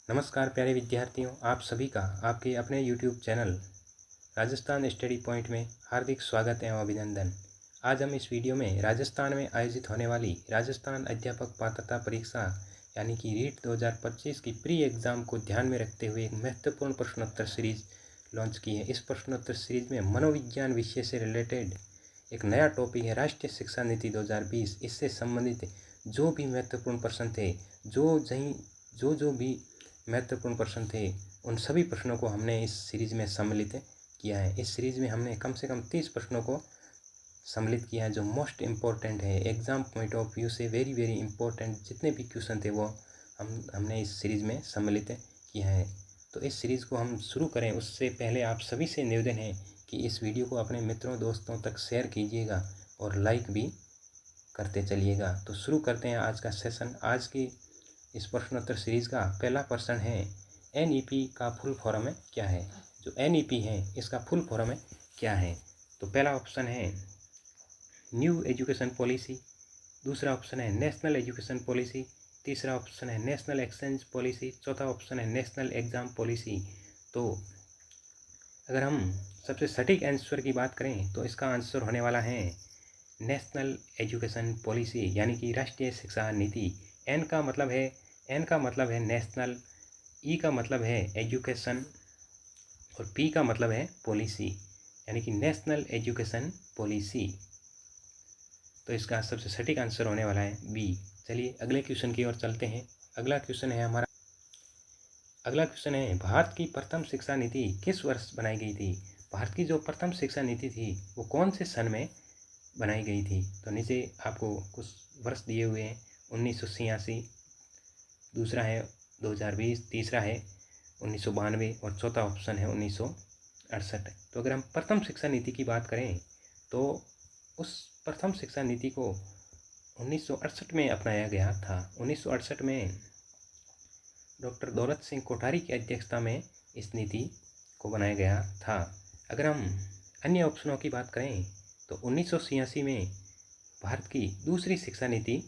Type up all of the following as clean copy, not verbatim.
नमस्कार प्यारे विद्यार्थियों, आप सभी का आपके अपने YouTube channel Rajasthan study point में हार्दिक स्वागत एवं अभिनंदन। आज हम इस वीडियो में राजस्थान में आयोजित होने वाली राजस्थान अध्यापक पात्रता परीक्षा यानी कि रीट 2025 की प्री एग्ज़ाम को ध्यान में रखते हुए एक महत्वपूर्ण प्रश्नोत्तर सीरीज लॉन्च की है। इस प्रश्नोत्तर सीरीज में मनोविज्ञान विषय से रिलेटेड एक नया टॉपिक है राष्ट्रीय शिक्षा नीति 2020। इससे संबंधित जो भी महत्वपूर्ण प्रश्न थे, जो भी महत्वपूर्ण प्रश्न थे, उन सभी प्रश्नों को हमने इस सीरीज में सम्मिलित किया है। इस सीरीज में हमने कम से कम 30 प्रश्नों को सम्मिलित किया है जो मोस्ट इम्पोर्टेंट है, एग्ज़ाम पॉइंट ऑफ व्यू से वेरी इम्पोर्टेंट जितने भी क्वेश्चन थे वो हमने इस सीरीज़ में सम्मिलित किया है। तो इस सीरीज़ को हम शुरू करें उससे पहले आप सभी से निवेदन है कि इस वीडियो को अपने मित्रों दोस्तों तक शेयर कीजिएगा और लाइक भी करते चलिएगा। तो शुरू करते हैं आज का सेशन। आज की इस प्रश्नोत्तर सीरीज़ का पहला प्रश्न है, NEP का फुल फॉर्म क्या है। जो NEP है इसका फुल फॉर्म क्या है। तो पहला ऑप्शन है न्यू एजुकेशन पॉलिसी, दूसरा ऑप्शन है नेशनल एजुकेशन पॉलिसी, तीसरा ऑप्शन है नेशनल एक्सचेंज पॉलिसी, चौथा ऑप्शन है नेशनल एग्ज़ाम पॉलिसी। तो अगर हम सबसे सटीक आंसर की बात करें तो इसका आंसर होने वाला है नेशनल एजुकेशन पॉलिसी यानी कि राष्ट्रीय शिक्षा नीति। एन का मतलब है नेशनल, ई का मतलब है एजुकेशन और पी का मतलब है पॉलिसी यानी कि नेशनल एजुकेशन पॉलिसी। तो इसका सबसे सटीक आंसर होने वाला है बी। चलिए अगले क्वेश्चन की ओर चलते हैं। अगला क्वेश्चन है भारत की प्रथम शिक्षा नीति किस वर्ष बनाई गई थी। भारत की जो प्रथम शिक्षा नीति थी वो कौन से सन में बनाई गई थी। तो नीचे आपको कुछ वर्ष दिए हुए हैं, 1986, दूसरा है 2020, तीसरा है 1992 और चौथा ऑप्शन है 1968। तो अगर हम प्रथम शिक्षा नीति की बात करें तो उस प्रथम शिक्षा नीति को 1968 में अपनाया गया था। 1968 में डॉक्टर दौलत सिंह कोठारी की अध्यक्षता में इस नीति को बनाया गया था। अगर हम अन्य ऑप्शनों की बात करें तो 1986 में भारत की दूसरी शिक्षा नीति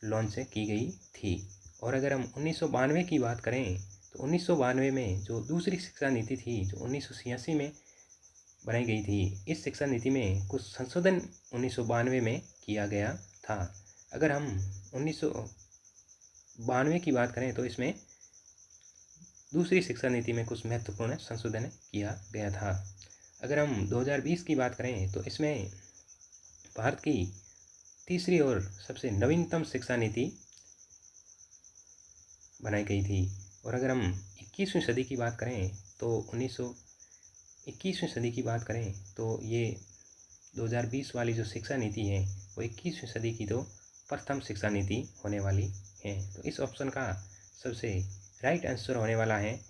लॉन्च की गई थी। और अगर हम 1992 की बात करें तो 1992 में जो दूसरी शिक्षा नीति थी जो 1986 में बनाई गई थी, इस शिक्षा नीति में कुछ संशोधन 1992 में किया गया था। अगर हम 1992 की बात करें तो इसमें दूसरी शिक्षा नीति में कुछ महत्वपूर्ण संशोधन किया गया था। अगर हम 2020 की बात करें तो इसमें भारत की तीसरी और सबसे नवीनतम शिक्षा नीति बनाई गई थी। और अगर हम 21वीं सदी की बात करें तो 21वीं सदी की बात करें तो ये 2020 वाली जो शिक्षा नीति है वो 21वीं सदी की तो प्रथम शिक्षा नीति होने वाली है। तो इस ऑप्शन का सबसे राइट आंसर होने वाला है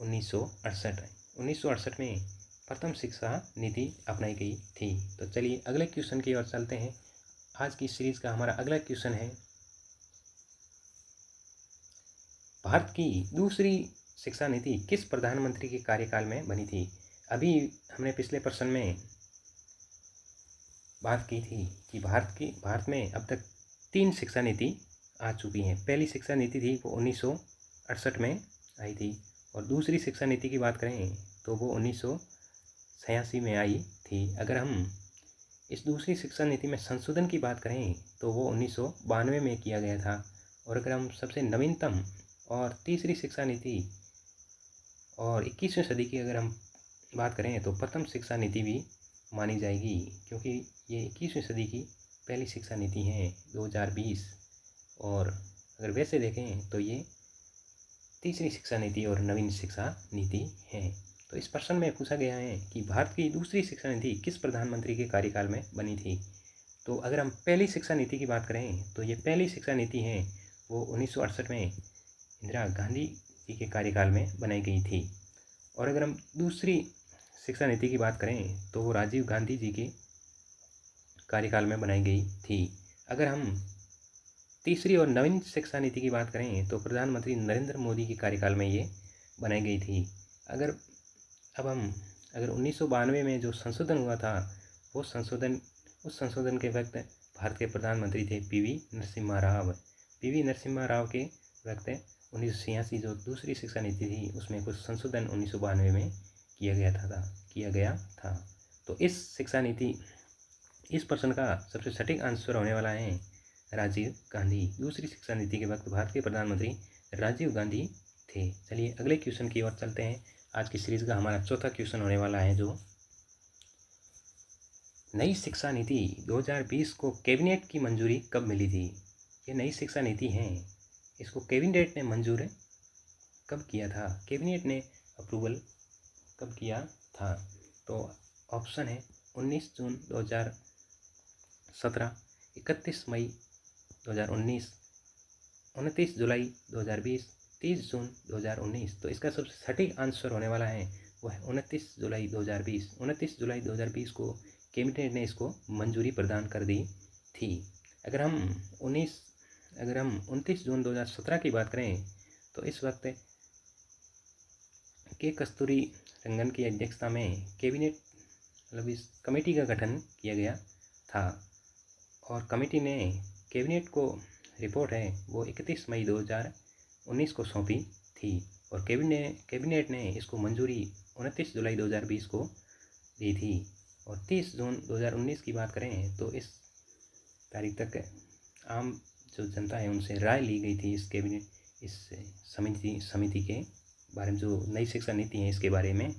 1968। 1968 में प्रथम शिक्षा नीति अपनाई गई थी। तो चलिए अगले क्वेश्चन की ओर चलते हैं। आज की सीरीज़ का हमारा अगला क्वेश्चन है, भारत की दूसरी शिक्षा नीति किस प्रधानमंत्री के कार्यकाल में बनी थी। अभी हमने पिछले प्रश्न में बात की थी कि भारत में अब तक 3 शिक्षा नीति आ चुकी हैं। पहली शिक्षा नीति थी वो 1968 में आई थी और दूसरी शिक्षा नीति की बात करें तो वो 1986 में आई थी। अगर हम इस दूसरी शिक्षा नीति में संशोधन की बात करें तो वो 1992 में किया गया था। और अगर हम सबसे नवीनतम और तीसरी शिक्षा नीति और 21वीं सदी की अगर हम बात करें तो प्रथम शिक्षा नीति भी मानी जाएगी, क्योंकि ये 21वीं सदी की पहली शिक्षा नीति है 2020। और अगर वैसे देखें तो ये तीसरी शिक्षा नीति और नवीन शिक्षा नीति है। तो इस प्रश्न में पूछा गया है कि भारत की दूसरी शिक्षा नीति किस प्रधानमंत्री के कार्यकाल में बनी थी। तो अगर हम पहली शिक्षा नीति की बात करें तो ये पहली शिक्षा नीति है वो 1968 में इंदिरा गांधी जी के कार्यकाल में बनाई गई थी। और अगर हम दूसरी शिक्षा नीति की बात करें तो वो राजीव गांधी जी के कार्यकाल में बनाई गई थी। अगर हम तीसरी और नवीन शिक्षा नीति की बात करें तो प्रधानमंत्री नरेंद्र मोदी के कार्यकाल में ये बनाई गई थी। अगर 1992 में जो संशोधन हुआ था वो उस संशोधन के वक्त भारत के प्रधानमंत्री थे PV नरसिम्हा राव। PV नरसिम्हा राव के वक्त 1986 जो दूसरी शिक्षा नीति थी उसमें कुछ संशोधन 1992 में किया गया था। तो इस प्रश्न का सबसे सटीक आंसर होने वाला है राजीव गांधी। दूसरी शिक्षा नीति के वक्त भारत के प्रधानमंत्री राजीव गांधी थे। चलिए अगले क्वेश्चन की ओर चलते हैं। आज की सीरीज का हमारा चौथा क्वेश्चन होने वाला है जो नई शिक्षा नीति 2020 को कैबिनेट की मंजूरी कब मिली थी। ये नई शिक्षा नीति है, इसको कैबिनेट ने मंजूर कब किया था, कैबिनेट ने अप्रूवल कब किया था। तो ऑप्शन है 19 जून 2017, 31 मई 2019, 29 जुलाई 2020, 30 जून 2019। तो इसका सबसे सटीक आंसर होने वाला है वो है 29 जुलाई 2020। 29 जुलाई 2020 को कैबिनेट ने इसको मंजूरी प्रदान कर दी थी। अगर हम 29 जून 2017 की बात करें तो इस वक्त के कस्तूरी रंगन की अध्यक्षता में कैबिनेट इस कमेटी का गठन किया गया था और कमेटी ने कैबिनेट को रिपोर्ट है वो 31 मई 2019 को सौंपी थी और कैबिनेट ने इसको मंजूरी 29 जुलाई 2020 को दी थी। और 30 जून 2019 की बात करें तो इस तारीख तक आम जो जनता है उनसे राय ली गई थी इस समिति के बारे में, जो नई शिक्षा नीति है इसके बारे में।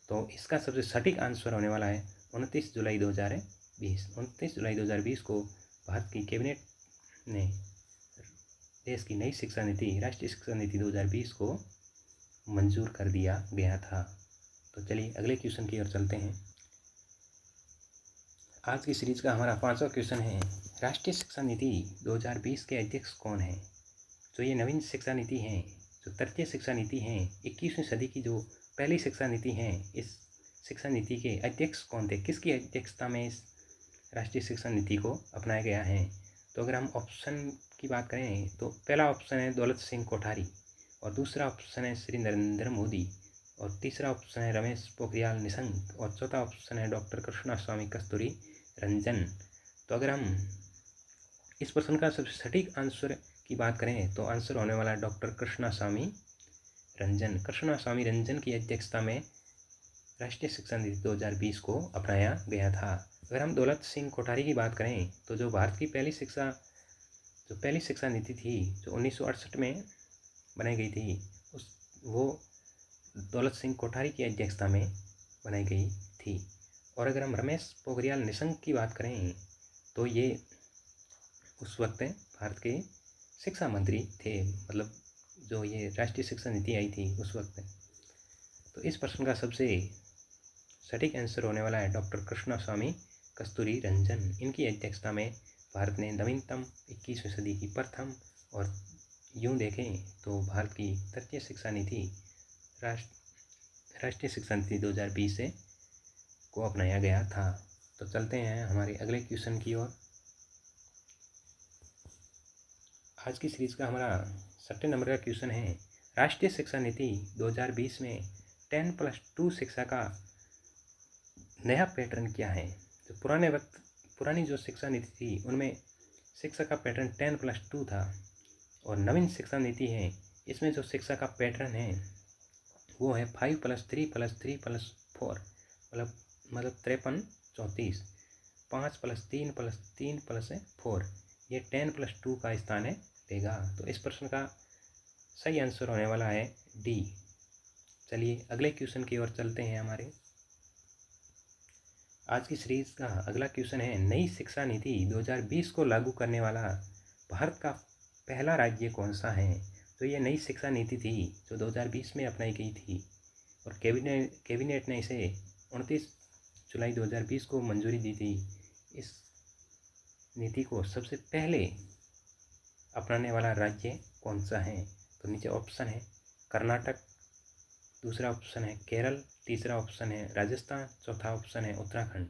तो इसका सबसे सटीक आंसर होने वाला है 29 जुलाई 2020। 29 जुलाई 2020 को भारत की कैबिनेट ने देश की नई शिक्षा नीति, राष्ट्रीय शिक्षा नीति 2020 को मंजूर कर दिया गया था। तो चलिए अगले क्वेश्चन की ओर चलते हैं। आज की सीरीज का हमारा 5वां क्वेश्चन है, राष्ट्रीय शिक्षा नीति 2020 के अध्यक्ष कौन है। जो ये नवीन शिक्षा नीति है, जो तृतीय शिक्षा नीति है, 21वीं सदी की जो पहली शिक्षा नीति है, इस शिक्षा नीति के अध्यक्ष कौन थे, किसकी अध्यक्षता में इस राष्ट्रीय शिक्षा नीति को अपनाया गया है। तो अगर हम ऑप्शन की बात करें तो पहला ऑप्शन है दौलत सिंह कोठारी और दूसरा ऑप्शन है श्री नरेंद्र मोदी और तीसरा ऑप्शन है रमेश पोखरियाल निशंक और चौथा ऑप्शन है डॉक्टर कृष्णस्वामी कस्तूरी रंजन। तो अगर हम इस प्रश्न का सबसे सटीक आंसर की बात करें तो आंसर होने वाला है डॉक्टर कृष्णस्वामी रंजन। कृष्णस्वामी रंजन की अध्यक्षता में राष्ट्रीय शिक्षा नीति 2020 को अपनाया गया था। अगर हम दौलत सिंह कोठारी की बात करें तो जो भारत की पहली शिक्षा नीति थी जो 1968 में बनाई गई थी वो दौलत सिंह कोठारी की अध्यक्षता में बनाई गई थी। और अगर हम रमेश पोखरियाल निशंक की बात करें तो ये उस वक्त भारत के शिक्षा मंत्री थे, मतलब जो ये राष्ट्रीय शिक्षा नीति आई थी उस वक्त। तो इस प्रश्न का सबसे सटीक आंसर होने वाला है डॉक्टर कृष्णस्वामी कस्तूरी रंजन। इनकी अध्यक्षता में भारत ने नवीनतम 21वीं सदी की प्रथम और यूँ देखें तो भारत की तृतीय शिक्षा नीति राष्ट्रीय शिक्षा नीति 2020 को अपनाया गया था। तो चलते हैं हमारे अगले क्वेश्चन की ओर। आज की सीरीज का हमारा 6 नंबर का क्वेश्चन है, राष्ट्रीय शिक्षा नीति 2020 में 10+2 शिक्षा का नया पैटर्न क्या है। जो पुरानी जो शिक्षा नीति थी उनमें शिक्षा का पैटर्न 10+2 था और नवीन शिक्षा नीति है इसमें जो शिक्षा का पैटर्न है वो है 5+3+3+4 मतलब 53 34, 5+3+3+4, ये 10+2 का स्थान लेगा। तो इस प्रश्न का सही आंसर होने वाला है डी। चलिए अगले क्वेश्चन की ओर चलते हैं हमारे। आज की सीरीज का अगला क्वेश्चन है, नई शिक्षा नीति 2020 को लागू करने वाला भारत का पहला राज्य कौन सा है। तो ये नई शिक्षा नीति थी जो 2020 में अपनाई गई थी और कैबिनेट ने इसे 29 जुलाई 2020 को मंजूरी दी थी। इस नीति को सबसे पहले अपनाने वाला राज्य कौन सा है। तो नीचे ऑप्शन है कर्नाटक, दूसरा ऑप्शन है केरल, तीसरा ऑप्शन है राजस्थान, चौथा ऑप्शन है उत्तराखंड।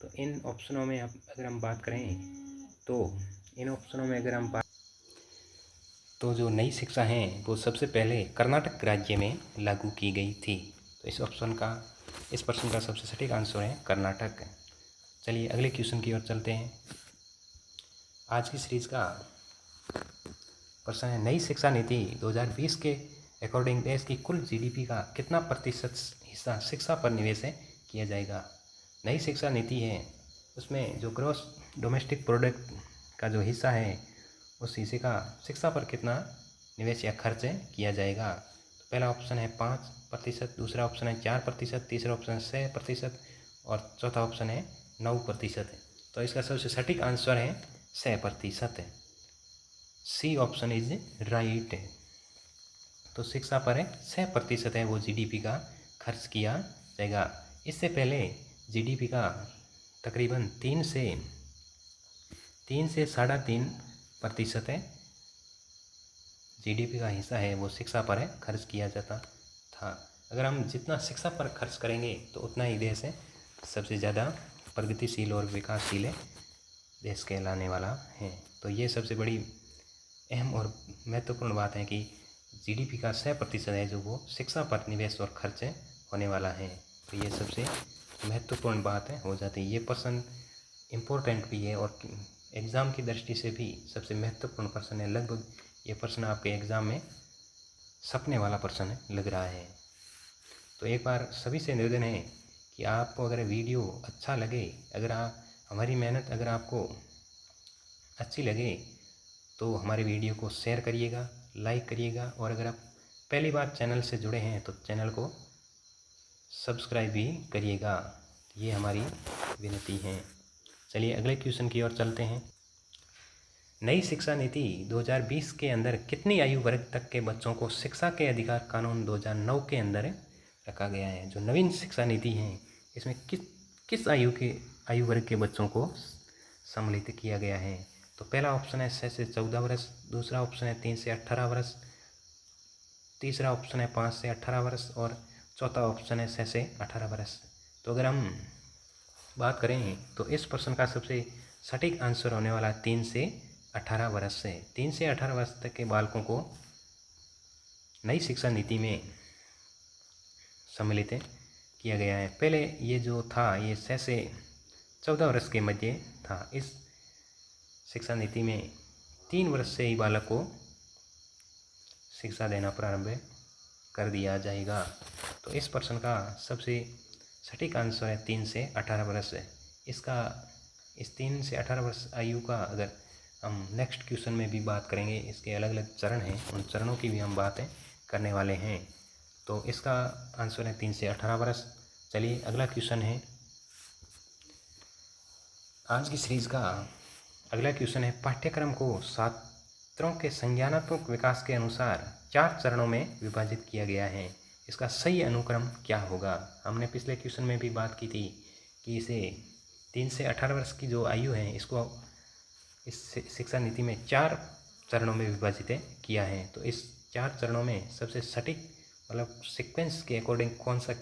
तो इन ऑप्शनों में अगर हम बात करें तो जो नई शिक्षा है वो सबसे पहले कर्नाटक राज्य में लागू की गई थी। तो इस प्रश्न का सबसे सटीक आंसर है कर्नाटक। चलिए अगले क्वेश्चन की ओर चलते हैं। आज की सीरीज का प्रश्न है, नई शिक्षा नीति 2020 के अकॉर्डिंग देश की कुल जीडीपी का कितना प्रतिशत हिस्सा शिक्षा पर निवेश किया जाएगा। नई शिक्षा नीति है उसमें जो ग्रॉस डोमेस्टिक प्रोडक्ट का जो हिस्सा है उस हिस्से का शिक्षा पर कितना निवेश या खर्च किया जाएगा। तो पहला ऑप्शन है 5%, दूसरा ऑप्शन है 4%, तीसरा ऑप्शन है 6% और चौथा ऑप्शन है 9%। तो इसका सबसे सटीक आंसर है 6%। C option is right. तो शिक्षा पर 6% है वो जीडीपी का खर्च किया जाएगा। इससे पहले जीडीपी का तकरीबन 3 से 3.5% है जीडीपी का हिस्सा है वो शिक्षा पर खर्च किया जाता था। अगर हम जितना शिक्षा पर खर्च करेंगे तो उतना ही देश सबसे ज़्यादा प्रगतिशील और विकासशील देश कहलाने वाला है। तो ये सबसे बड़ी अहम और महत्वपूर्ण बात है कि जीडीपी का 6% है जो वो शिक्षा पर निवेश और खर्च होने वाला है। तो ये सबसे महत्वपूर्ण बात हो जाती है। ये प्रश्न इम्पोर्टेंट भी है और एग्ज़ाम की दृष्टि से भी सबसे महत्वपूर्ण प्रश्न है। लगभग ये प्रश्न आपके एग्ज़ाम में सपने वाला प्रश्न लग रहा है। तो एक बार सभी से निवेदन है कि आपको अगर वीडियो अच्छा लगे, अगर हमारी मेहनत अगर आपको अच्छी लगे तो हमारे वीडियो को शेयर करिएगा, लाइक करिएगा और अगर आप पहली बार चैनल से जुड़े हैं तो चैनल को सब्सक्राइब भी करिएगा। ये हमारी विनती है। चलिए अगले क्वेश्चन की ओर चलते हैं। नई शिक्षा नीति 2020 के अंदर कितनी आयु वर्ग तक के बच्चों को शिक्षा के अधिकार कानून 2009 के अंदर रखा गया है। जो नवीन शिक्षा नीति है इसमें किस आयु वर्ग के बच्चों को सम्मिलित किया गया है। तो पहला ऑप्शन है 6 से 14 वर्ष, दूसरा ऑप्शन है 3 से 18 वर्ष, तीसरा ऑप्शन है 5 से 18 वर्ष और चौथा ऑप्शन है 6 से 18 वर्ष। तो अगर हम बात करें तो इस प्रश्न का सबसे सटीक आंसर होने वाला 3 से 18 वर्ष से। 3 से 18 वर्ष तक के बालकों को नई शिक्षा नीति में सम्मिलित किया गया है। पहले ये जो था ये 6 से 14 वर्ष के मध्य था। इस शिक्षा नीति में 3 वर्ष से ही बालक को शिक्षा देना प्रारंभ कर दिया जाएगा। तो इस प्रश्न का सबसे सटीक आंसर है 3 से 18 वर्ष है। इस 3 से 18 वर्ष आयु का अगर हम नेक्स्ट क्वेश्चन में भी बात करेंगे, इसके अलग अलग चरण हैं, उन चरणों की भी हम बातें करने वाले हैं। तो इसका आंसर है 3 से 18 वर्ष। चलिए अगला क्वेश्चन है। आज की सीरीज का अगला क्वेश्चन है, पाठ्यक्रम को छात्रों के संज्ञानात्मक विकास के अनुसार 4 चरणों में विभाजित किया गया है। इसका सही अनुक्रम क्या होगा। हमने पिछले क्वेश्चन में भी बात की थी कि इसे 3 से 18 वर्ष की जो आयु है इसको इस शिक्षा नीति में 4 चरणों में विभाजित किया है। तो इस 4 चरणों में सबसे सटीक मतलब सीक्वेंस के अकॉर्डिंग कौन सा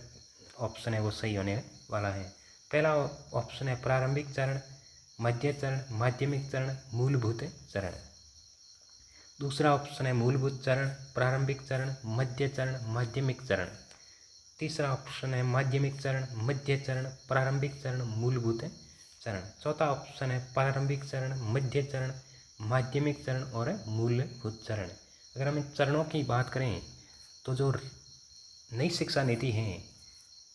ऑप्शन है वो सही होने वाला है। पहला ऑप्शन है प्रारंभिक चरण, मध्य चरण, माध्यमिक चरण, मूलभूत चरण। दूसरा ऑप्शन है मूलभूत चरण, प्रारंभिक चरण, मध्य चरण, माध्यमिक चरण। तीसरा ऑप्शन है माध्यमिक चरण, मध्य चरण, प्रारंभिक चरण, मूलभूत चरण। चौथा ऑप्शन है प्रारंभिक चरण, मध्य चरण, माध्यमिक चरण और मूलभूत चरण। अगर हम इन चरणों की बात करें तो जो नई शिक्षा नीति है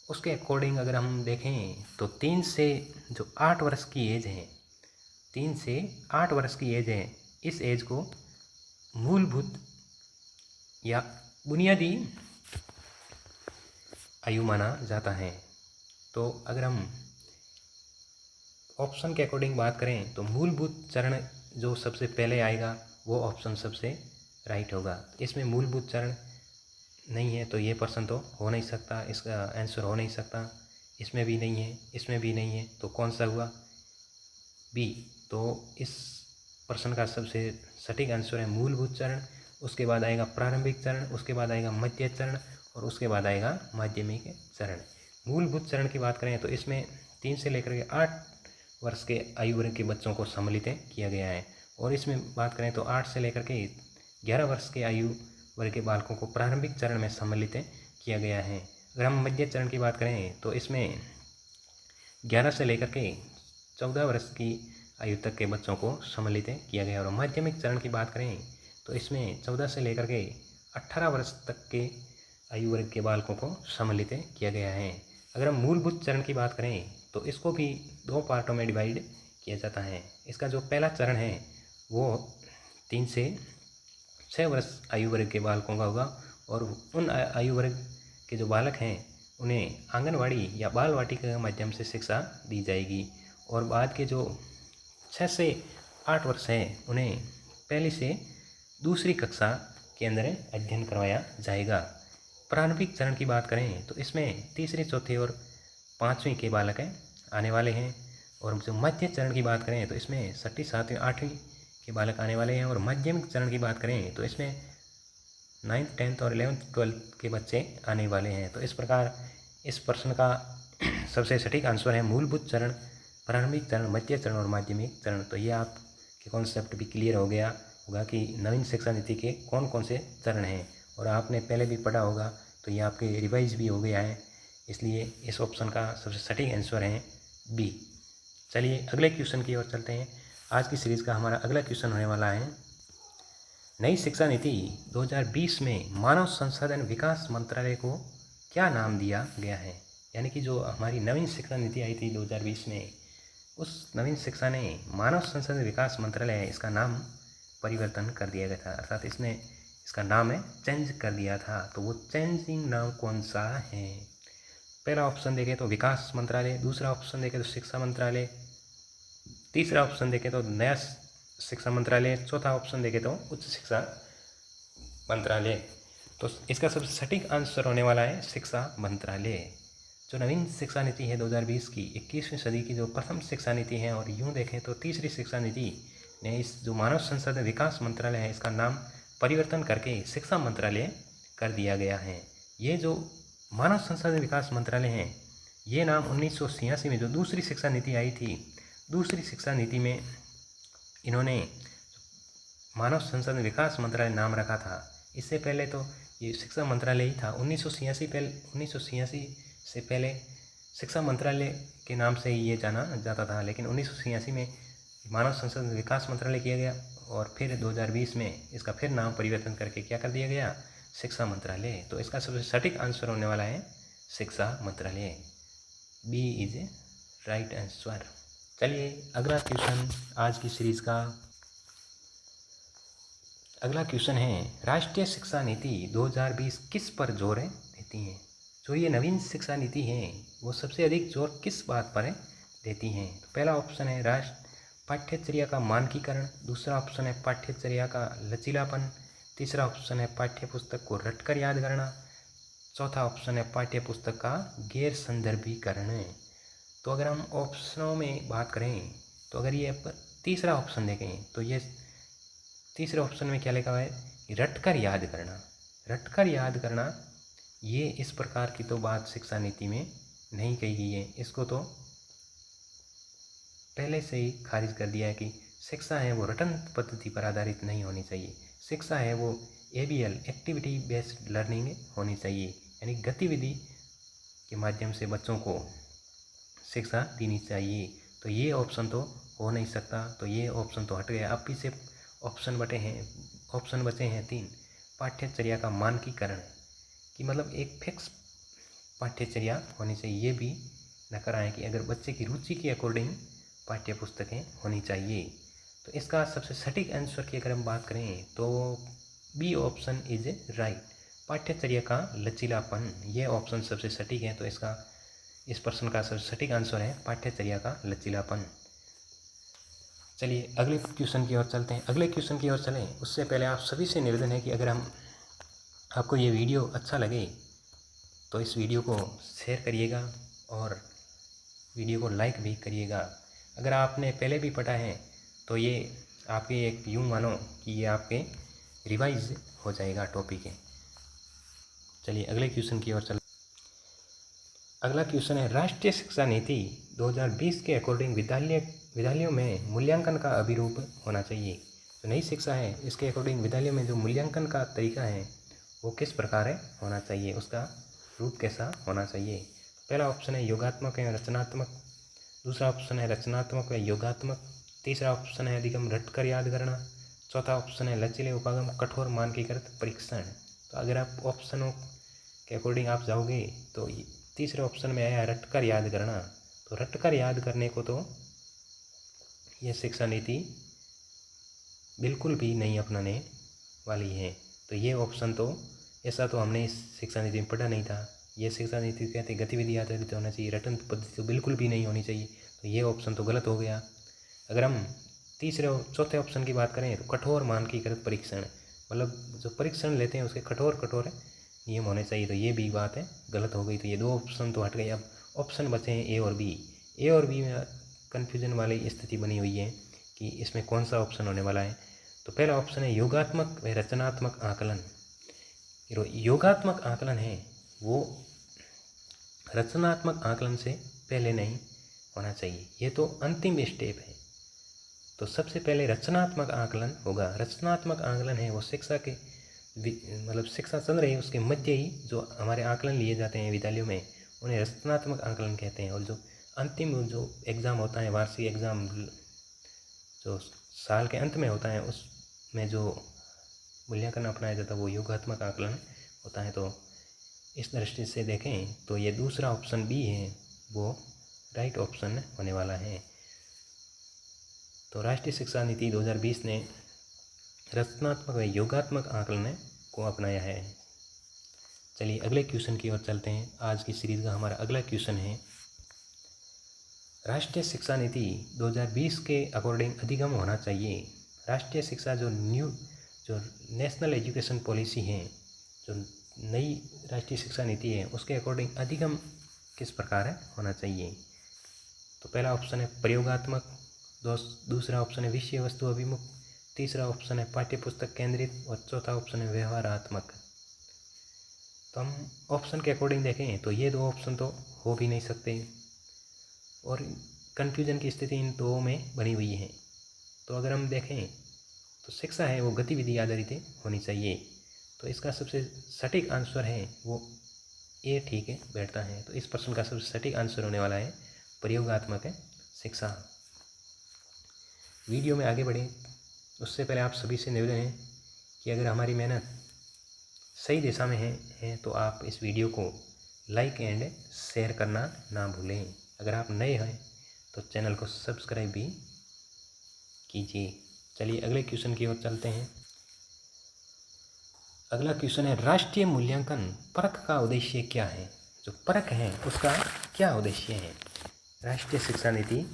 उसके अकॉर्डिंग अगर हम देखें तो 3 से जो 8 वर्ष की एज है, 3 से 8 वर्ष की एज है, इस एज को मूलभूत या बुनियादी आयु माना जाता है। तो अगर हम ऑप्शन के अकॉर्डिंग बात करें तो मूलभूत चरण जो सबसे पहले आएगा वो ऑप्शन सबसे राइट होगा। इसमें मूलभूत चरण नहीं है तो ये प्रश्न तो हो नहीं सकता, इसका आंसर हो नहीं सकता। इसमें भी नहीं है, इसमें भी नहीं है, तो कौन सा हुआ, बी। तो इस प्रश्न का सबसे सटीक आंसर है मूलभूत चरण, उसके बाद आएगा प्रारंभिक चरण, उसके बाद आएगा मध्य चरण और उसके बाद आएगा माध्यमिक चरण। मूलभूत चरण की बात करें तो इसमें 3 से लेकर के 8 वर्ष के आयु वर्ग के बच्चों को सम्मिलित किया गया है। और इसमें बात करें तो 8 से लेकर के 11 वर्ष के आयु वर्ग के बालकों को प्रारंभिक चरण में सम्मिलित किया गया है। अगर हम मध्य चरण की बात करें तो इसमें 11 से लेकर के 14 वर्ष की आयु तक के बच्चों को सम्मिलित किया गया। और माध्यमिक चरण की बात करें तो इसमें 14 से लेकर के 18 वर्ष तक के आयु वर्ग के बालकों को सम्मिलित किया गया है। अगर हम मूलभूत चरण की बात करें तो इसको भी 2 पार्टों में डिवाइड किया जाता है। इसका जो पहला चरण है वो 3 से 6 वर्ष आयु वर्ग के बालकों का होगा और उन आयु वर्ग के जो बालक हैं उन्हें आंगनवाड़ी या बाल वाटिका के माध्यम से शिक्षा दी जाएगी और बाद के जो 6 से 8 वर्ष हैं उन्हें पहली से दूसरी कक्षा के अंदर अध्ययन करवाया जाएगा। प्रारंभिक चरण की बात करें तो इसमें तीसरे, चौथे और 5वीं के बालक आने वाले हैं और जो मध्य चरण की बात करें तो इसमें 6ठी, 7वीं, 8वीं के बालक आने वाले हैं और माध्यमिक चरण की बात करें तो इसमें 9th, 10th और 11th, 12th के बच्चे आने वाले हैं। तो इस प्रकार इस प्रश्न का सबसे सटीक आंसर है मूलभूत चरण, प्रारंभिक चरण, मध्य चरण और माध्यमिक चरण। तो ये आपके कॉन्सेप्ट भी क्लियर हो गया होगा कि नवीन शिक्षा नीति के कौन कौन से चरण हैं और आपने पहले भी पढ़ा होगा तो ये आपके रिवाइज भी हो गया है, इसलिए इस ऑप्शन का सबसे सटीक आंसर है बी। चलिए अगले क्वेश्चन की ओर चलते हैं। आज की सीरीज़ का हमारा अगला क्वेश्चन होने वाला है, नई शिक्षा नीति 2020 में मानव संसाधन विकास मंत्रालय को क्या नाम दिया गया है। यानी कि जो हमारी नवीन शिक्षा नीति आई थी 2020 में, उस नवीन शिक्षा ने मानव संसाधन विकास मंत्रालय है इसका नाम परिवर्तन कर दिया गया था, अर्थात इसने इसका नाम चेंज कर दिया था। तो वो चेंजिंग नाम कौन सा है? पहला ऑप्शन देखें तो विकास मंत्रालय, दूसरा ऑप्शन देखें तो शिक्षा मंत्रालय, तीसरा ऑप्शन देखें तो नया शिक्षा मंत्रालय, चौथा ऑप्शन देखें तो उच्च शिक्षा मंत्रालय। तो इसका सबसे सटीक आंसर होने वाला है शिक्षा मंत्रालय। जो नवीन शिक्षा नीति है 2020 की 21वीं सदी की जो प्रथम शिक्षा नीति है, और यूँ देखें तो तीसरी शिक्षा नीति ने इस जो मानव संसाधन विकास मंत्रालय है इसका नाम परिवर्तन करके शिक्षा मंत्रालय कर दिया गया है। ये जो मानव संसाधन विकास मंत्रालय है ये नाम 1986 में जो दूसरी शिक्षा नीति आई थी, दूसरी शिक्षा नीति में इन्होंने मानव संसाधन विकास मंत्रालय नाम रखा था। इससे पहले तो ये शिक्षा मंत्रालय ही था। 1986 से पहले शिक्षा मंत्रालय के नाम से ही ये जाना जाता था, लेकिन 1986 में मानव संसाधन विकास मंत्रालय किया गया और फिर 2020 में इसका फिर नाम परिवर्तन करके क्या कर दिया गया, शिक्षा मंत्रालय। तो इसका सबसे सटीक आंसर होने वाला है शिक्षा मंत्रालय। B is a right answer. चलिए अगला क्वेश्चन आज की सीरीज का अगला क्वेश्चन है, राष्ट्रीय शिक्षा नीति 2020 किस पर जोर देती है। जो ये नवीन शिक्षा नीति है वो सबसे अधिक जोर किस बात पर देती है। तो पहला ऑप्शन है पाठ्यचर्या का मानकीकरण, दूसरा ऑप्शन है पाठ्यचर्या का लचीलापन, तीसरा ऑप्शन है पाठ्य पुस्तक को रटकर याद करना, चौथा ऑप्शन है पाठ्य पुस्तक का गैर संदर्भीकरण। तो अगर हम ऑप्शनों में बात करें तो अगर ये तीसरा ऑप्शन देखें तो ये तीसरे ऑप्शन में क्या लिखा हुआ है, रटकर याद करना। रटकर याद करना ये इस प्रकार की तो बात शिक्षा नीति में नहीं कही गई है, इसको तो पहले से ही खारिज कर दिया है कि शिक्षा है वो रटन पद्धति पर आधारित नहीं होनी चाहिए। शिक्षा है वो ABL एक्टिविटी बेस्ड लर्निंग होनी चाहिए, यानी गतिविधि के माध्यम से बच्चों को शिक्षा देनी चाहिए। तो ये ऑप्शन तो हो नहीं सकता, तो ये ऑप्शन तो हट गया। अब पीछे ऑप्शन बचे हैं 3। पाठ्यचर्या का मानकीकरण कि मतलब एक फिक्स पाठ्यचर्या होनी चाहिए, ये भी नकार आए कि अगर बच्चे की रुचि के अकॉर्डिंग पाठ्य पुस्तकें होनी चाहिए। तो इसका सबसे सटीक आंसर की अगर हम बात करें तो बी ऑप्शन इज राइट, पाठ्यचर्या का लचीलापन, ये ऑप्शन सबसे सटीक है। तो इसका इस प्रश्न का सबसे सटीक आंसर है पाठ्यचर्या का लचीलापन। चलिए अगले क्वेश्चन की ओर चलते हैं। अगले क्वेश्चन की ओर चलें उससे पहले आप सभी से निवेदन है कि अगर आपको ये वीडियो अच्छा लगे तो इस वीडियो को शेयर करिएगा और वीडियो को लाइक भी करिएगा। अगर आपने पहले भी पढ़ा है तो ये आपके एक यूँ मानो कि ये आपके रिवाइज हो जाएगा टॉपिक है। चलिए अगले क्वेश्चन की ओर चल। अगला क्वेश्चन है, राष्ट्रीय शिक्षा नीति 2020 के अकॉर्डिंग विद्यालयों में मूल्यांकन का अभिरूप होना चाहिए। जो नई शिक्षा है इसके अकॉर्डिंग विद्यालयों में जो मूल्यांकन का तरीका है वो किस प्रकार होना चाहिए, उसका रूप कैसा होना चाहिए। पहला ऑप्शन है योगात्मक एवं रचनात्मक, दूसरा ऑप्शन है रचनात्मक व योगात्मक, तीसरा ऑप्शन है अधिगम रटकर याद करना, चौथा ऑप्शन है लचीले उपागम कठोर मानकीकृत परीक्षण। तो अगर आप ऑप्शनों के अकॉर्डिंग आप जाओगे तो तीसरे ऑप्शन में आया रटकर याद करना। तो रटकर याद करने को तो यह शिक्षा नीति बिल्कुल भी नहीं अपनाने वाली है। तो ये ऑप्शन तो ऐसा तो हमने इस शिक्षा नीति में पढ़ा नहीं था। ये शिक्षा नीति कहते हैं गतिविधि आधारित होना चाहिए, रटन पद्धति तो बिल्कुल भी नहीं होनी चाहिए। तो ये ऑप्शन तो गलत हो गया। अगर हम तीसरे और चौथे ऑप्शन की बात करें तो कठोर मानकीकृत परीक्षण, मतलब जो परीक्षण लेते हैं उसके कठोर नियम होने चाहिए। तो ये भी बात है गलत हो गई। तो ये दो ऑप्शन तो हट गए। अब ऑप्शन बचे हैं ए और बी। ए और बी में कन्फ्यूजन वाली स्थिति बनी हुई है कि इसमें कौन सा ऑप्शन होने वाला है। तो पहला ऑप्शन है योगात्मक व रचनात्मक आकलन। योगात्मक आकलन है वो रचनात्मक आकलन से पहले नहीं होना चाहिए, ये तो अंतिम स्टेप है। तो सबसे पहले रचनात्मक आकलन होगा। रचनात्मक आकलन है वो शिक्षा के मतलब शिक्षा चल रही है उसके मध्य ही जो हमारे आकलन लिए जाते हैं विद्यालयों में, उन्हें रचनात्मक आकलन कहते हैं। और जो अंतिम जो एग्ज़ाम होता है, वार्षिक एग्ज़ाम जो साल के अंत में होता है, उसमें जो मूल्यांकन अपनाया जाता है वो योगात्मक आकलन होता है। तो इस दृष्टि से देखें तो ये दूसरा ऑप्शन बी है वो राइट ऑप्शन होने वाला है। तो राष्ट्रीय शिक्षा नीति 2020 ने रचनात्मक व योगात्मक आकलन को अपनाया है। चलिए अगले क्वेश्चन की ओर चलते हैं। आज की सीरीज़ का हमारा अगला क्वेश्चन है, राष्ट्रीय शिक्षा नीति 2020 के अकॉर्डिंग अधिगम होना चाहिए। राष्ट्रीय शिक्षा जो नेशनल एजुकेशन पॉलिसी है, जो नई राष्ट्रीय शिक्षा नीति है, उसके अकॉर्डिंग अधिगम किस प्रकार होना चाहिए। तो पहला ऑप्शन है प्रयोगात्मक, दूसरा ऑप्शन है विषय वस्तु अभिमुख, तीसरा ऑप्शन है पाठ्यपुस्तक केंद्रित और चौथा ऑप्शन है व्यवहारात्मक। तो हम ऑप्शन के अकॉर्डिंग देखें तो ये दो ऑप्शन तो हो भी नहीं सकते और कन्फ्यूजन की स्थिति इन दो में बनी हुई है। तो अगर हम देखें तो शिक्षा है वो गतिविधि आधारित होनी चाहिए। तो इसका सबसे सटीक आंसर है वो ए ठीक है बैठता है। तो इस प्रश्न का सबसे सटीक आंसर होने वाला है प्रयोगात्मक शिक्षा। वीडियो में आगे बढ़ें उससे पहले आप सभी से निवेदन है कि अगर हमारी मेहनत सही दिशा में है तो आप इस वीडियो को लाइक एंड शेयर करना ना भूलें। अगर आप नए हैं तो चैनल को सब्सक्राइब भी कीजिए। चलिए अगले क्वेश्चन की ओर चलते हैं। अगला क्वेश्चन है, राष्ट्रीय मूल्यांकन परख का उद्देश्य क्या है। जो परख है उसका क्या उद्देश्य है। राष्ट्रीय शिक्षा नीति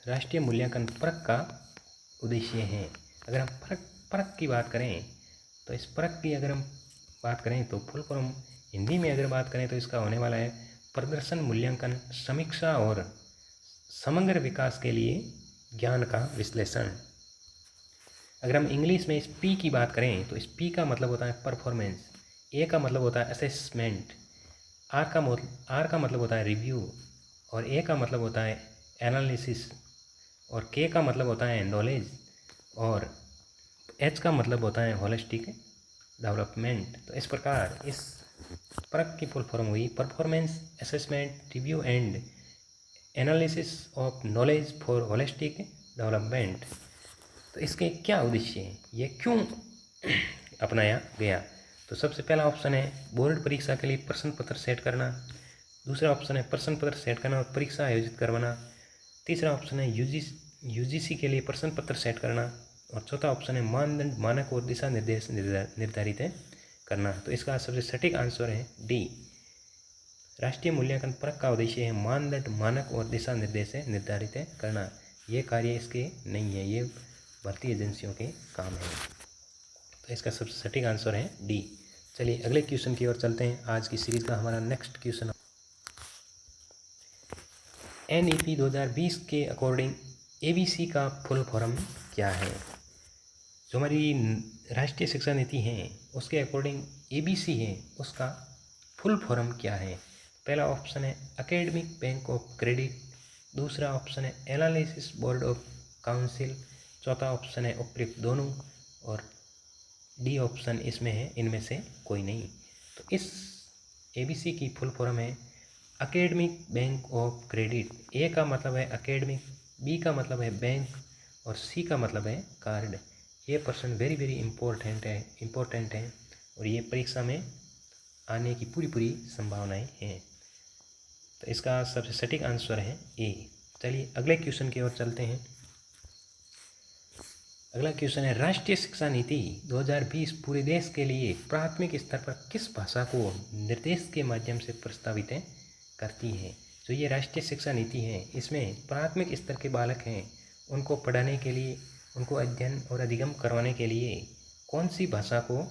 राष्ट्रीय मूल्यांकन परख का उद्देश्य है। अगर हम परख की बात करें तो इस परख की अगर हम बात करें तो फुल फॉर्म हिंदी में अगर बात करें तो इसका होने वाला है प्रदर्शन मूल्यांकन, समीक्षा और समग्र विकास के लिए ज्ञान का विश्लेषण। अगर हम इंग्लिश में इस पी की बात करें तो इस पी का मतलब होता है परफॉर्मेंस, ए का मतलब होता है असेसमेंट, आर का मतलब होता है रिव्यू और ए का मतलब होता है एनालिसिस और के का मतलब होता है नॉलेज और एच का मतलब होता है होलिस्टिक डेवलपमेंट। तो इस प्रकार इस परख की फुल फॉर्म हुई performance assessment review and analysis of knowledge for holistic development. तो इसके क्या उद्देश्य हैं, ये क्यों अपनाया गया। तो सबसे पहला ऑप्शन है बोर्ड परीक्षा के लिए प्रश्न पत्र सेट करना, दूसरा ऑप्शन है प्रश्न पत्र सेट करना और परीक्षा आयोजित करवाना, तीसरा ऑप्शन है यूजीसी के लिए प्रश्न पत्र सेट करना और चौथा ऑप्शन है मानदंड मानक और दिशा निर्देश निर्धारित करना। तो इसका सबसे सटीक आंसर है डी। राष्ट्रीय मूल्यांकन परख का उद्देश्य है मानदंड मानक और दिशा निर्देश निर्धारित करना। ये कार्य इसके नहीं है, ये भारतीय एजेंसियों के काम है। तो इसका सबसे सटीक आंसर है डी। चलिए अगले क्वेश्चन की ओर चलते हैं। आज की सीरीज का हमारा नेक्स्ट क्वेश्चन, NEP 2020 के अकॉर्डिंग ABC का फुल फॉर्म क्या है। जो हमारी राष्ट्रीय शिक्षा नीति है उसके अकॉर्डिंग ABC है, उसका फुल फॉर्म क्या है। पहला ऑप्शन है एकेडमिक बैंक ऑफ क्रेडिट, दूसरा ऑप्शन है एनालिसिस बोर्ड ऑफ काउंसिल, चौथा ऑप्शन है उपयुक्त दोनों और डी ऑप्शन इसमें है इनमें से कोई नहीं। तो इस ABC की फुल फॉर्म है एकेडमिक बैंक ऑफ क्रेडिट। ए का मतलब है एकेडमिक, बी का मतलब है बैंक और सी का मतलब है कार्ड। ये प्रश्न वेरी वेरी इम्पोर्टेंट है और ये परीक्षा में आने की पूरी संभावनाएं हैं। तो इसका सबसे सटीक आंसर है ए। चलिए अगले क्वेश्चन की ओर चलते हैं। अगला क्वेश्चन है, राष्ट्रीय शिक्षा नीति 2020 पूरे देश के लिए प्राथमिक स्तर पर किस भाषा को निर्देश के माध्यम से प्रस्तावित करती है। जो ये राष्ट्रीय शिक्षा नीति है, इसमें प्राथमिक स्तर के बालक हैं, उनको पढ़ाने के लिए, उनको अध्ययन और अधिगम करवाने के लिए कौन सी भाषा को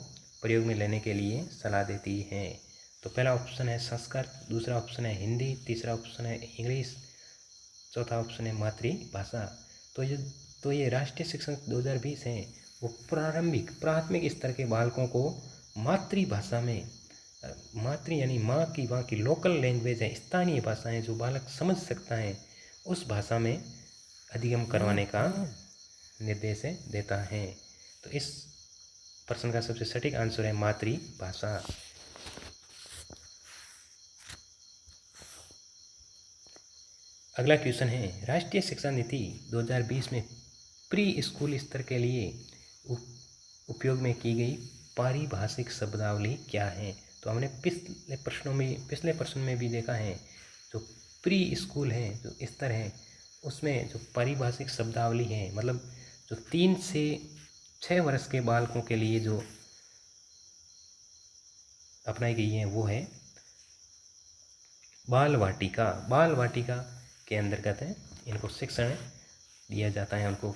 प्रयोग में लेने के लिए सलाह देती है। तो पहला ऑप्शन है संस्कृत, दूसरा ऑप्शन है हिंदी, तीसरा ऑप्शन है इंग्लिश, चौथा ऑप्शन है मातृभाषा। तो ये राष्ट्रीय शिक्षा 2020 है, वो प्राथमिक स्तर के बालकों को मातृभाषा में, मातृ यानी माँ की लोकल लैंग्वेज है, स्थानीय भाषाएं जो बालक समझ सकता है, उस भाषा में अधिगम करवाने का निर्देश देता है। तो इस प्रश्न का सबसे सटीक आंसर है मातृभाषा। अगला क्वेश्चन है, राष्ट्रीय शिक्षा नीति 2020 में प्री स्कूल स्तर के लिए उपयोग में की गई पारिभाषिक शब्दावली क्या है। तो हमने पिछले प्रश्न में भी देखा है, जो प्री स्कूल है, जो स्तर है, उसमें जो पारिभाषिक शब्दावली है, मतलब जो 3 से 6 वर्ष के बालकों के लिए जो अपनाई गई है, वो है बाल वाटिका के अंतर्गत है। इनको शिक्षण दिया जाता है, उनको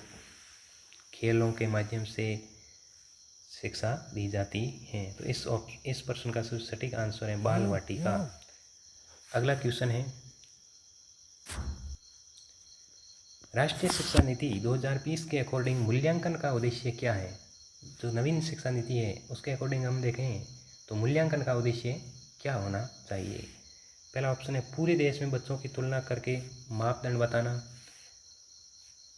खेलों के माध्यम से शिक्षा दी जाती है। तो इस प्रश्न का सबसे सटीक आंसर है बाल वाटिका। अगला क्वेश्चन है, राष्ट्रीय शिक्षा नीति 2020 के अकॉर्डिंग मूल्यांकन का उद्देश्य क्या है। जो नवीन शिक्षा नीति है, उसके अकॉर्डिंग हम देखें तो मूल्यांकन का उद्देश्य क्या होना चाहिए। पहला ऑप्शन है पूरे देश में बच्चों की तुलना करके मापदंड बताना,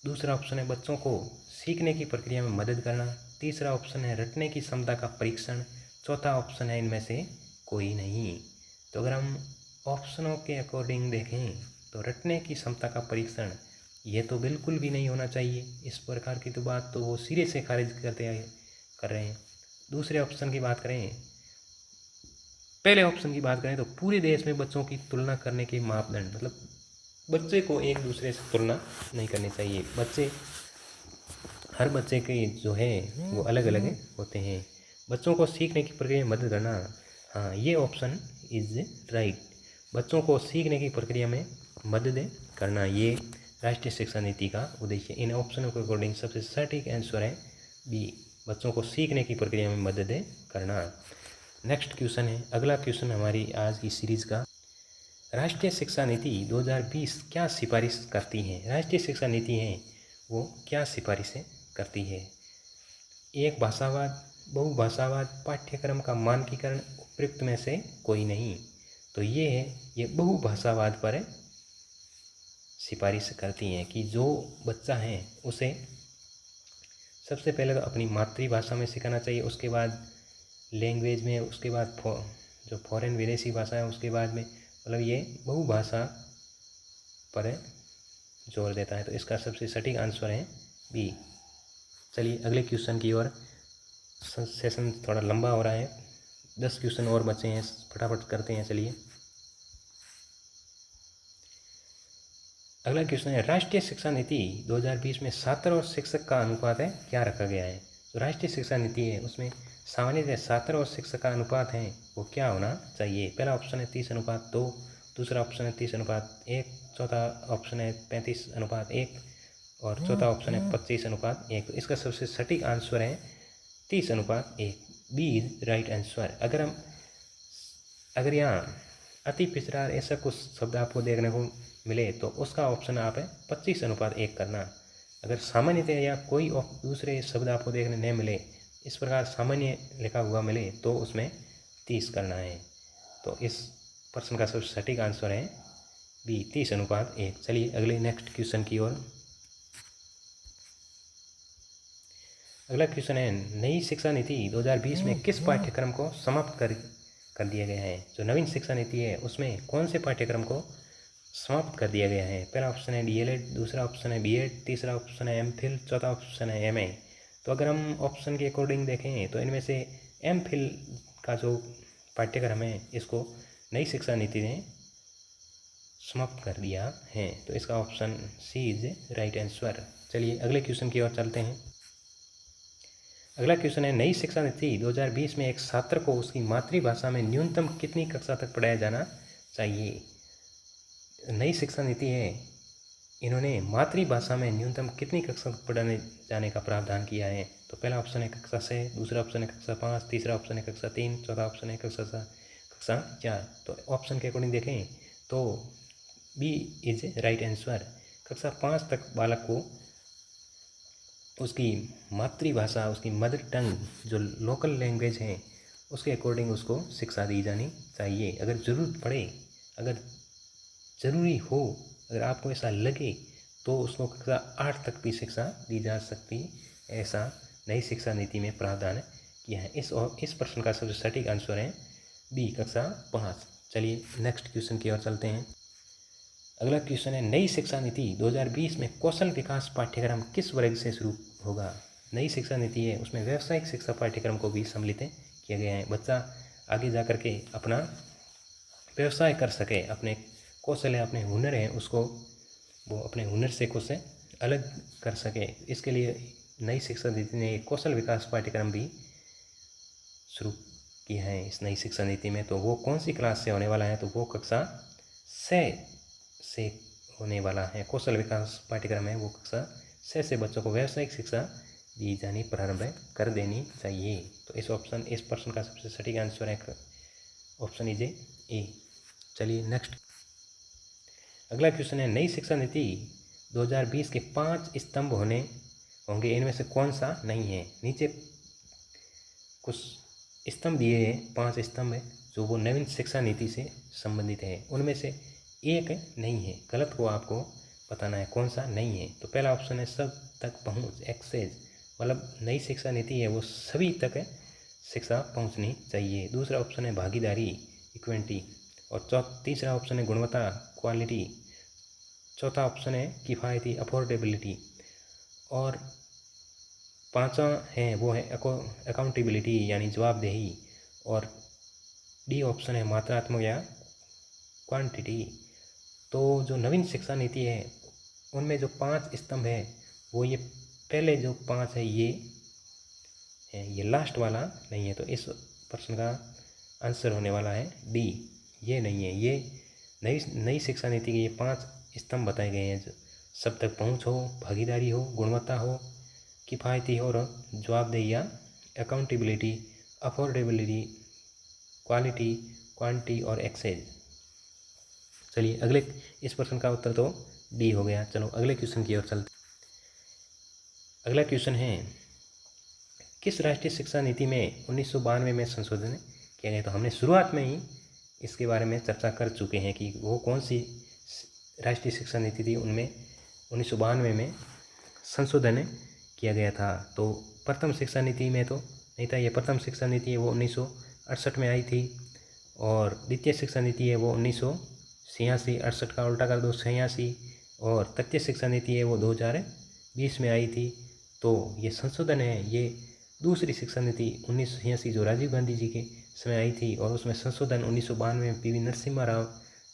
दूसरा ऑप्शन है बच्चों को सीखने की प्रक्रिया में मदद करना, तीसरा ऑप्शन है रटने की क्षमता का परीक्षण, चौथा ऑप्शन है इनमें से कोई नहीं। तो अगर हम ऑप्शनों के अकॉर्डिंग देखें तो रटने की क्षमता का परीक्षण ये तो बिल्कुल भी नहीं होना चाहिए, इस प्रकार की तो बात तो वो सिरे से खारिज कर रहे हैं। दूसरे ऑप्शन की बात करें, पहले ऑप्शन की बात करें तो पूरे देश में बच्चों की तुलना करने के मापदंड, मतलब बच्चे को एक दूसरे से तुलना नहीं करनी चाहिए। हर बच्चे के जो है वो अलग अलग होते हैं। बच्चों को सीखने की प्रक्रिया में मदद करना, हाँ ये ऑप्शन इज राइट। बच्चों को सीखने की प्रक्रिया में मदद करना, ये राष्ट्रीय शिक्षा नीति का उद्देश्य। इन ऑप्शनों के अकॉर्डिंग सबसे सटीक आंसर है बी, बच्चों को सीखने की प्रक्रिया में मदद करना। नेक्स्ट क्वेश्चन है, अगला क्वेश्चन हमारी आज की सीरीज का, राष्ट्रीय शिक्षा नीति 2020 क्या सिफारिश करती है। राष्ट्रीय शिक्षा नीति है वो क्या सिफारिश करती है। एक भाषावाद, बहुभाषावाद, पाठ्यक्रम का मानकीकरण, उपयुक्त में से कोई नहीं। तो ये है, ये बहुभाषावाद पर सिफारिश करती हैं कि जो बच्चा है उसे सबसे पहले तो अपनी मातृभाषा में सिखाना चाहिए, उसके बाद लैंग्वेज में, उसके बाद जो फॉरेन विदेशी भाषा है उसके बाद में, मतलब ये बहुभाषा पर जोर देता है। तो इसका सबसे सटीक आंसर है बी। चलिए अगले क्वेश्चन की ओर। सेशन थोड़ा लंबा हो रहा है, 10 क्वेश्चन और बचे हैं, फटाफट करते हैं। चलिए अगला क्वेश्चन है, राष्ट्रीय शिक्षा नीति 2020 में छात्र और शिक्षक का अनुपात है क्या रखा गया है। तो राष्ट्रीय शिक्षा नीति है उसमें सामान्य छात्र और शिक्षक का अनुपात है वो क्या होना चाहिए। पहला ऑप्शन है 30:2, दूसरा ऑप्शन है 30:1, चौथा ऑप्शन है 35:1 और चौथा ऑप्शन है 25:1। तो इसका सबसे सटीक आंसर है 30:1, बी इज राइट आंसर। अगर यहाँ अति पिछड़ा ऐसा कुछ शब्द आपको देखने को मिले तो उसका ऑप्शन आप है 25:1 करना। अगर सामान्यतः या कोई दूसरे शब्द आपको देखने नहीं मिले, इस प्रकार सामान्य लिखा हुआ मिले, तो उसमें 30 करना है। तो इस प्रश्न का सबसे सटीक आंसर है बी, 30:1। चलिए अगले नेक्स्ट क्वेश्चन की ओर। अगला क्वेश्चन है, नई शिक्षा नीति 2020 में किस पाठ्यक्रम को समाप्त कर दिया गया है। जो नवीन शिक्षा नीति है उसमें कौन से पाठ्यक्रम को समाप्त कर दिया गया है। पहला ऑप्शन है डीएलएड, दूसरा ऑप्शन है बीएड, तीसरा ऑप्शन है एमफिल, चौथा ऑप्शन है एमए। तो अगर हम ऑप्शन के अकॉर्डिंग देखें तो इनमें से एमफिल का जो पाठ्यक्रम है इसको नई शिक्षा नीति ने समाप्त कर दिया है। तो इसका option C is right answer. चलिए अगले क्वेश्चन की ओर चलते हैं। अगला क्वेश्चन है, नई शिक्षा नीति 2020 में एक छात्र को उसकी मातृभाषा में न्यूनतम कितनी कक्षा तक पढ़ाया जाना चाहिए। नई शिक्षा नीति है, इन्होंने मातृभाषा में न्यूनतम कितनी कक्षा तक पढ़ाने जाने का प्रावधान किया है। तो पहला ऑप्शन है कक्षा 6, दूसरा ऑप्शन है कक्षा 5, तीसरा ऑप्शन है कक्षा 3, चौथा ऑप्शन है कक्षा 4। तो ऑप्शन के अकॉर्डिंग देखें तो बी इज राइट आंसर। कक्षा 5 तक बालक को उसकी मातृभाषा, उसकी मदर टंग जो लोकल लैंग्वेज है उसके अकॉर्डिंग उसको शिक्षा दी जानी चाहिए। अगर ज़रूरत पड़े, अगर ज़रूरी हो, अगर आपको ऐसा लगे तो उसको कक्षा 8 तक भी शिक्षा दी जा सकती, ऐसा नई शिक्षा नीति में प्रावधान किया है। इस प्रश्न का सबसे सटीक आंसर है बी, कक्षा 5। चलिए नेक्स्ट क्वेश्चन की ओर चलते हैं। अगला क्वेश्चन है, नई शिक्षा नीति 2020 में कौशल विकास पाठ्यक्रम किस वर्ग से शुरू होगा। नई शिक्षा नीति है, उसमें व्यावसायिक शिक्षा पाठ्यक्रम को भी सम्मिलित किया गया है। बच्चा आगे जा कर के अपना व्यवसाय कर सके, अपने कौशल है, अपने हुनर है, उसको वो अपने हुनर से खुद से अलग कर सके। इसके लिए नई शिक्षा नीति ने एक कौशल विकास पाठ्यक्रम भी शुरू किया है इस नई शिक्षा नीति में। तो वो कौन सी क्लास से होने वाला है, तो वो कक्षा 6 से होने वाला है। कौशल विकास पाठ्यक्रम है वो कक्षा 6 से बच्चों को व्यावसायिक शिक्षा दी जानी प्रारंभ कर देनी चाहिए। तो इस प्रश्न का सबसे सटीक आंसर है ऑप्शन इज ए। चलिए नेक्स्ट अगला क्वेश्चन है, नई शिक्षा नीति 2020 के 5 स्तंभ होंगे, इनमें से कौन सा नहीं है। नीचे कुछ स्तंभ दिए हैं, 5 स्तंभ है जो वो नवीन शिक्षा नीति से संबंधित है। उनमें से एक नहीं है, गलत को आपको बताना है कौन सा नहीं है। तो पहला ऑप्शन है सब तक पहुंच, एक्सेस, मतलब नई शिक्षा नीति है वो सभी तक शिक्षा पहुंचनी चाहिए। दूसरा ऑप्शन है भागीदारी, इक्विटी, और तीसरा ऑप्शन है गुणवत्ता, क्वालिटी, चौथा ऑप्शन है किफ़ायती, अफोर्डेबिलिटी, और पांचवा है वो है अकाउंटेबिलिटी यानी जवाबदेही, और डी ऑप्शन है मात्रात्मक या क्वांटिटी। तो जो नवीन शिक्षा नीति है उनमें जो 5 स्तंभ है वो ये पहले जो 5 है ये है, ये लास्ट वाला नहीं है। तो इस प्रश्न का आंसर होने वाला है डी, ये नहीं है। ये नई शिक्षा नीति के ये 5 स्तंभ बताए गए हैं, जो सब तक पहुंच हो, भागीदारी हो, गुणवत्ता हो, किफ़ायती हो, और जवाबदेही या अकाउंटेबिलिटी, अफोर्डेबिलिटी, क्वालिटी, क्वांटिटी और एक्सेस। चलिए अगले इस प्रश्न का उत्तर तो डी हो गया। चलो अगले क्वेश्चन की ओर चलते। अगला क्वेश्चन है, किस राष्ट्रीय शिक्षा नीति में 1992 में संशोधन किया गया। तो हमने शुरुआत में ही इसके बारे में चर्चा कर चुके हैं कि वो कौन सी राष्ट्रीय शिक्षा नीति थी। उनमें 1992 में संशोधन किया गया था। तो प्रथम शिक्षा नीति में तो नहीं था, ये प्रथम शिक्षा नीति है वो 1968 में आई थी, और द्वितीय शिक्षा नीति है वो 1986, 68 का उल्टा कर दो 86, और तृतीय शिक्षा नीति है वो 2020 में आई थी। तो ये संशोधन है, ये दूसरी शिक्षा नीति 1986 जो राजीव गांधी जी के समय आई थी, और उसमें संशोधन 1992 में पीवी नरसिम्हा राव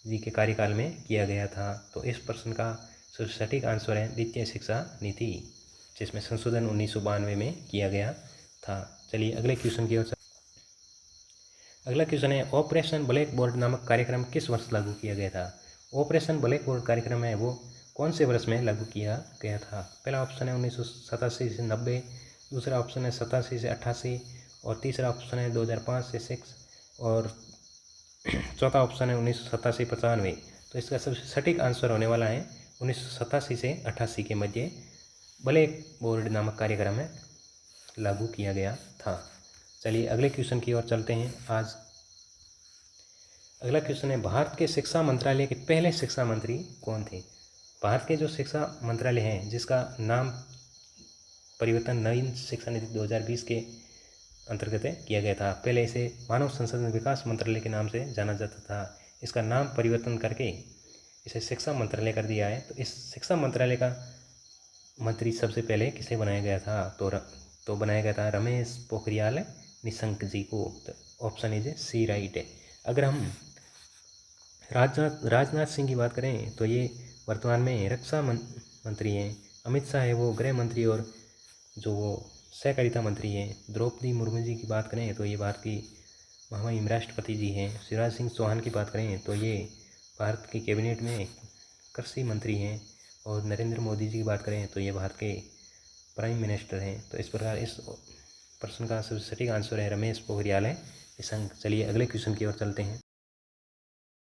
जी के कार्यकाल में किया गया था। तो इस प्रश्न का सटीक आंसर है द्वितीय शिक्षा नीति, जिसमें संशोधन 1992 में किया गया था। चलिए अगले क्वेश्चन की ओर। अगला क्वेश्चन है, ऑपरेशन ब्लैक बोर्ड नामक कार्यक्रम किस वर्ष लागू किया गया था। ऑपरेशन ब्लैक बोर्ड कार्यक्रम है वो कौन से वर्ष में लागू किया गया था। पहला ऑप्शन है 1987 से 90, दूसरा ऑप्शन है 87 से 88, और तीसरा ऑप्शन है 2005 से 6, और चौथा ऑप्शन है 1987 95। तो इसका सबसे सटीक आंसर होने वाला है 1987 से 88 के मध्य ब्लैक बोर्ड नामक कार्यक्रम है लागू किया गया था। चलिए अगले क्वेश्चन की ओर चलते हैं। आज अगला क्वेश्चन है, भारत के शिक्षा मंत्रालय के पहले शिक्षा मंत्री कौन थे। भारत के जो शिक्षा मंत्रालय हैं जिसका नाम परिवर्तन नवीन शिक्षा नीति 2020 के अंतर्गत किया गया था। पहले इसे मानव संसाधन विकास मंत्रालय के नाम से जाना जाता था। इसका नाम परिवर्तन करके इसे शिक्षा मंत्रालय कर दिया है। तो इस शिक्षा मंत्रालय का मंत्री सबसे पहले किसे बनाया गया था? तो बनाया गया था रमेश पोखरियाल निशंक जी को। तो ऑप्शन इज सी राइट है। अगर हम राजनाथ सिंह की बात करें तो ये वर्तमान में रक्षा मंत्री हैं। अमित शाह है वो गृह मंत्री, और जो वो सहकारिता मंत्री हैं। द्रौपदी मुर्मू जी की बात करें तो ये भारत की महामहिम राष्ट्रपति जी हैं। शिवराज सिंह चौहान की बात करें तो ये भारत की कैबिनेट में कृषि मंत्री हैं। और नरेंद्र मोदी जी की बात करें तो ये भारत के प्राइम मिनिस्टर हैं। तो इस प्रकार इस प्रश्न का सबसे सटीक आंसर है रमेश पोखरियाल निशंक। चलिए अगले क्वेश्चन की ओर चलते हैं।